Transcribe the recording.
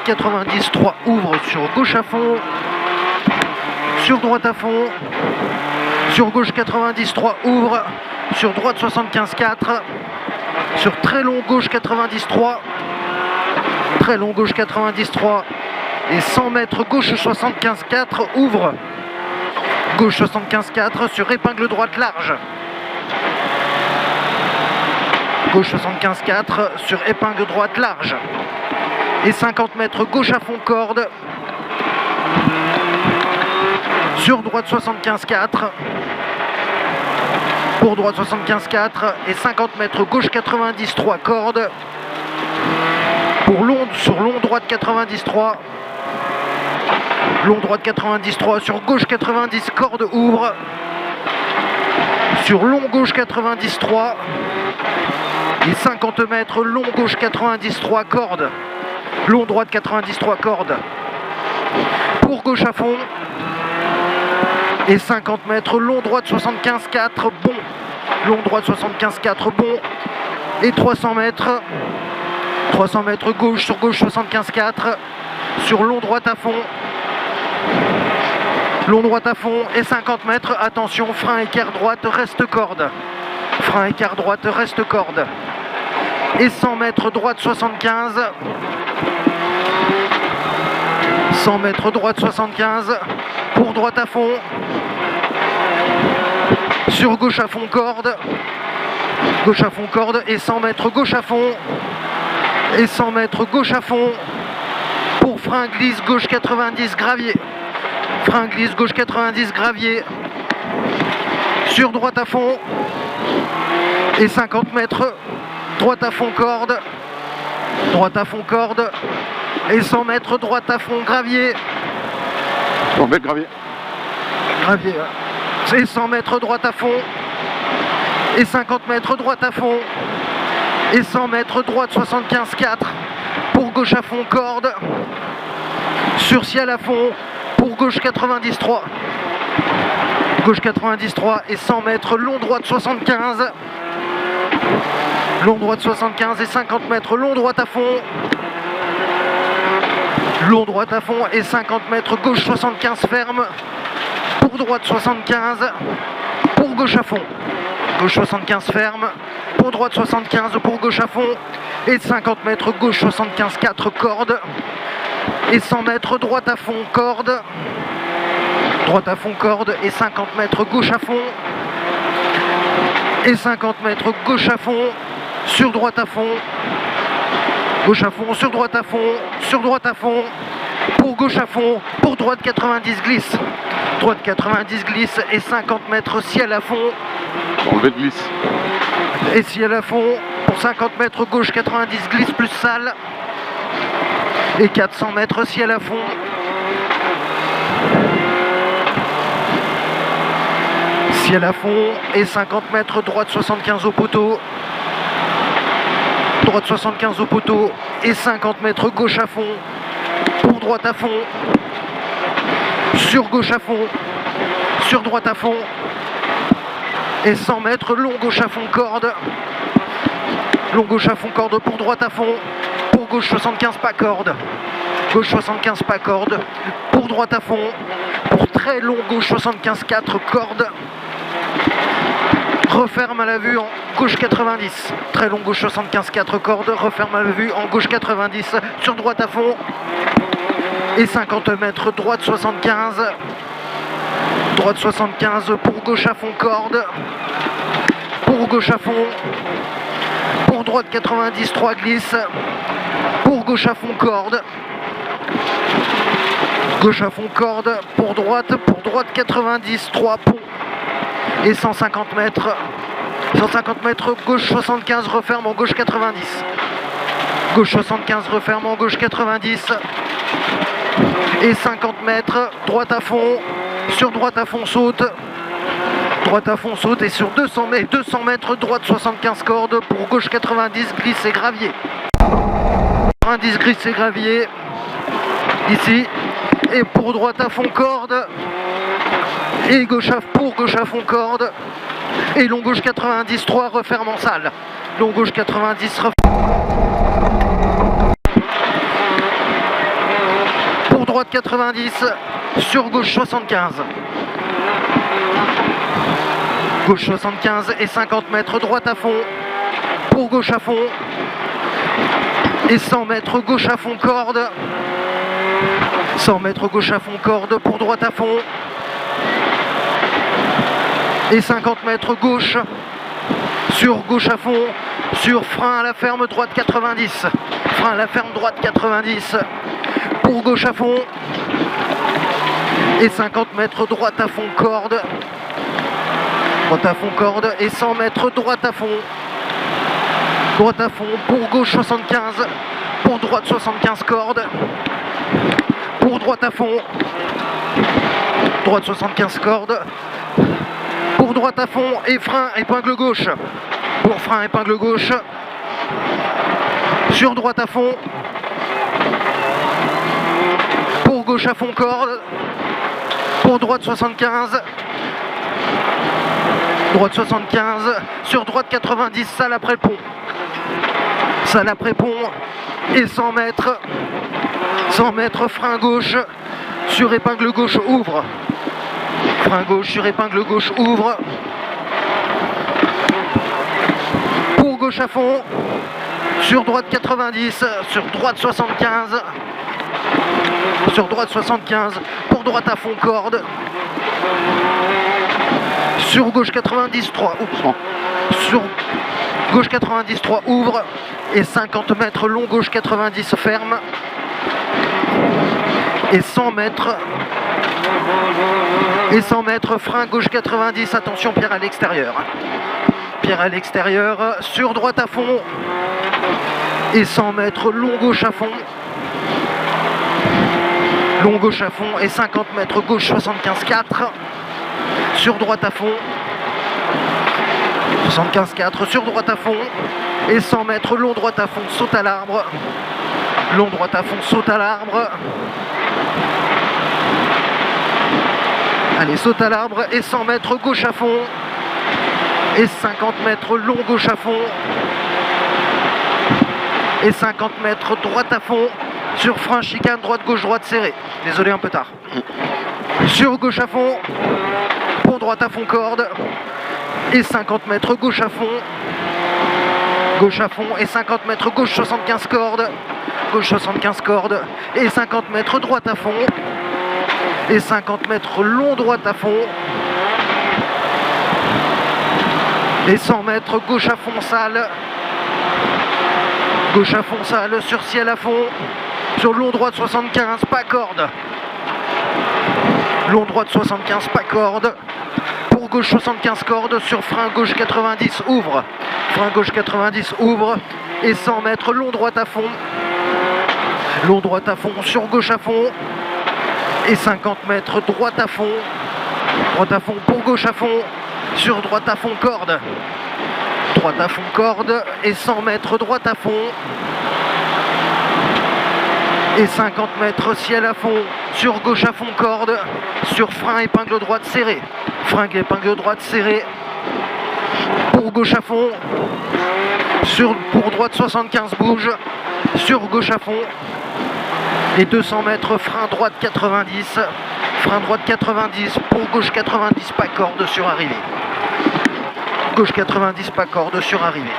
90, 3 ouvre sur gauche à fond, sur droite à fond, sur gauche 90, 3 ouvre, sur droite 75, 4, sur très long gauche 90, 3, très long gauche 90, 3, et 100 mètres gauche 75, 4 ouvre, gauche 75, 4 sur épingle droite large. Gauche 75, 4 sur épingle droite large. Et 50 mètres gauche à fond corde. Sur droite 75, 4. Pour droite 75, 4. Et 50 mètres gauche 90, 3 cordes. Pour long, sur long droite 90, 3. Long droite 90, 3 sur gauche 90, corde ouvre. Sur long gauche 90, 3. Et 50 mètres, long gauche 90, 3 cordes. Long droite 90, 3 cordes. Pour gauche à fond. Et 50 mètres, long droite 75, 4 bon. Long droite 75, 4 bon. Et 300 mètres. 300 mètres gauche sur gauche 75, 4. Sur long droite à fond. Long droite à fond. Et 50 mètres, attention, frein écart droite, reste corde. Frein écart droite, reste corde. Et 100 mètres droite 75. 100 mètres droite 75. Pour droite à fond. Sur gauche à fond corde. Gauche à fond corde. Et 100 mètres gauche à fond. Et 100 mètres gauche à fond. Pour frein glisse gauche 90 gravier. Frein glisse gauche 90 gravier. Sur droite à fond. Et 50 mètres. Droite à fond corde. Droite à fond corde. Et 100 mètres droite à fond gravier. 100 mètres gravier. Gravier. Et 100 mètres droite à fond. Et 50 mètres droite à fond. Et 100 mètres droite 75, 4. Pour gauche à fond corde. Sur ciel à fond. Pour gauche 90, 3. Gauche 90, 3. Et 100 mètres long droite 75. Long droite 75 et 50 mètres, long droite à fond. Long droite à fond et 50 mètres, gauche 75 ferme. Pour droite 75. Pour gauche à fond. Gauche 75 ferme. Pour droite 75, pour gauche à fond. Et 50 mètres, gauche 75, 4 cordes. Et 100 mètres, droite à fond, corde. Droite à fond, corde. Et 50 mètres, gauche à fond. Et 50 mètres, gauche à fond. Sur droite à fond, gauche à fond, sur droite à fond, sur droite à fond, pour gauche à fond, pour droite 90 glisse, droite 90 glisse et 50 mètres ciel à fond, Enlevé de glisse, et ciel à fond, pour 50 mètres gauche 90 glisse plus salle, et 400 mètres ciel à fond, ciel à fond, et 50 mètres droite 75 au poteau, droite 75 au poteau et 50 mètres gauche à fond, pour droite à fond, sur gauche à fond, sur droite à fond et 100 mètres long gauche à fond corde, long gauche à fond corde pour droite à fond, pour gauche 75 pas corde, gauche 75 pas corde, pour droite à fond, pour très long gauche 75 4 cordes. Referme à la vue en gauche 90, très long gauche 75 4 cordes, referme à la vue en gauche 90, sur droite à fond, et 50 mètres, droite 75, droite 75 pour gauche à fond corde, pour gauche à fond, pour droite 90, 3 glisse, pour gauche à fond corde, gauche à fond corde, pour droite 90, 3 pont. Et 150 mètres, gauche 75, referme en gauche 90. Gauche 75, referme en gauche 90. Et 50 mètres, droite à fond, sur droite à fond saute. Droite à fond saute et sur 200 mètres, droite 75 cordes, pour gauche 90, glisse et gravier. 90 glisse et gravier, ici. Et pour droite à fond corde. Et gauche à fond corde. Et long gauche 90, 3 referme en salle. Long gauche 90 referme. droite 90, sur gauche 75. Gauche 75 et 50 mètres, droite à fond, pour gauche à fond. Et 100 mètres, gauche à fond, corde. 100 mètres, gauche à fond, corde, pour droite à fond. Et 50 mètres, gauche, sur gauche à fond, sur frein à la ferme, droite 90. Frein à la ferme, droite 90, pour gauche à fond. Et 50 mètres, droite à fond, corde. Droite à fond, corde, et 100 mètres, droite à fond. Droite à fond, pour gauche 75, pour droite 75, corde. Pour droite à fond, droite 75, corde. Pour droite à fond, et frein, épingle gauche. Pour frein, épingle gauche. Sur droite à fond. Pour gauche à fond, corde. Pour droite 75. Droite 75. Sur droite 90, salle après le pont. Salle après pont. Et 100 mètres. 100 mètres, frein gauche. Sur épingle gauche, ouvre. Frein gauche, sur épingle gauche, ouvre. Pour gauche à fond. Sur droite 90, sur droite 75. Sur droite 75, pour droite à fond, corde. Sur gauche 90, 3. Sur gauche 90, 3, ouvre. Et 50 mètres, long gauche 90, ferme. Et 100 mètres. Et 100 mètres, frein gauche 90, attention, pierre à l'extérieur. Pierre à l'extérieur, sur droite à fond. Et 100 mètres, long gauche à fond. Long gauche à fond et 50 mètres, gauche 75, 4. Sur droite à fond. 75, 4, sur droite à fond. Et 100 mètres, long droite à fond, saute à l'arbre. Long droite à fond, saute à l'arbre. Allez, saute à l'arbre et 100 mètres, gauche à fond. Et 50 mètres, long gauche à fond. Et 50 mètres, droite à fond. Sur frein, chicane, droite, gauche, droite, serré. Désolé, un peu tard. Sur gauche à fond. Pour droite à fond, corde. Et 50 mètres, gauche à fond. Gauche à fond. Et 50 mètres, gauche 75, corde. Gauche 75, corde. Et 50 mètres, droite à fond. Et 50 mètres, long droite à fond. Et 100 mètres, gauche à fond, salle. Gauche à fond, salle, sur ciel à fond. Sur long droite 75, pas corde. Long droite 75, pas corde. Pour gauche 75, corde. Sur frein gauche 90, ouvre. Frein gauche 90, ouvre. Et 100 mètres, long droite à fond. Long droite à fond, sur gauche à fond. Et 50 mètres, droite à fond. Droite à fond, pour gauche à fond. Sur droite à fond, corde. Droite à fond, corde. Et 100 mètres, droite à fond. Et 50 mètres, ciel à fond. Sur gauche à fond, corde. Sur frein, épingle droite, serré. Frein, épingle droite, serré. Pour gauche à fond. Pour droite 75, bouge. Sur gauche à fond. Et 200 mètres, frein droite 90. Frein droite 90. Pour gauche 90, pas corde, sur arrivée. Gauche 90, pas corde, sur arrivée.